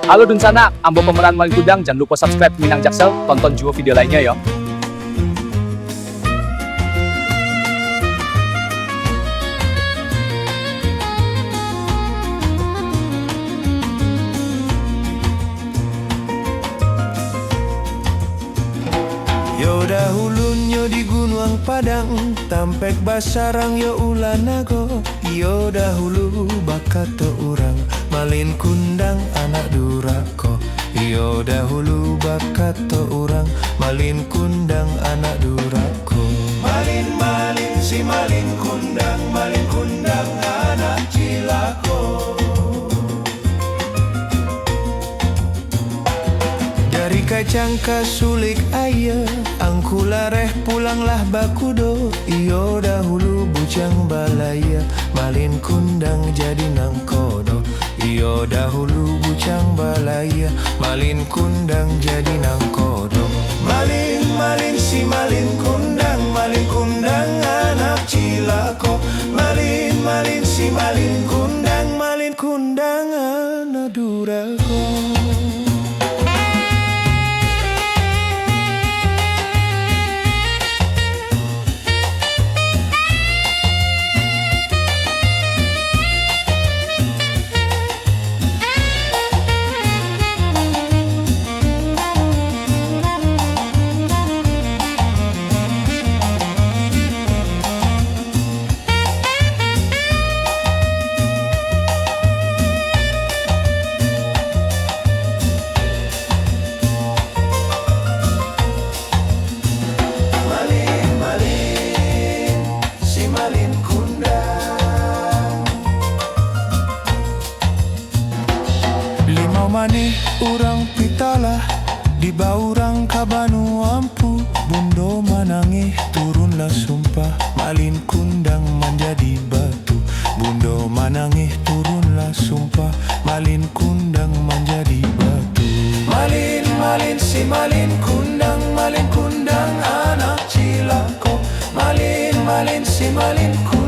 Halo Dunsana, ambo pemeran Malin Kundang, jangan lupa subscribe Minang Jaksel, tonton juga video lainnya ya. Yo dahulunya di Gunung Padang, tampek basarang yo ulanago. Yo dahulu bakat orang, Malin Kundang anak durako. Yo dahulu bakat orang, Malin Kundang anak durako. Malin Malin si Malin Kundang anak cilako. Dari kacang kasulik ayah, angkulareh pulanglah bakudo. Iyo dahulu bujang balaya, Malin Kundang jadi nangkodo. Iyo dahulu bujang balaya, Malin Kundang jadi nangkodo. Malin Malin si Malin Kundang anak cilako. Malin Malin si Malin Kundang anak durako. Maneh urang pitalah di baurang kabanu ampu. Bundo manangih turunlah sumpah, Malin Kundang menjadi batu. Bundo manangih turunlah sumpah, Malin Kundang menjadi batu. Malin Malin si Malin Kundang anak cilako. Malin Malin si Malin Kundang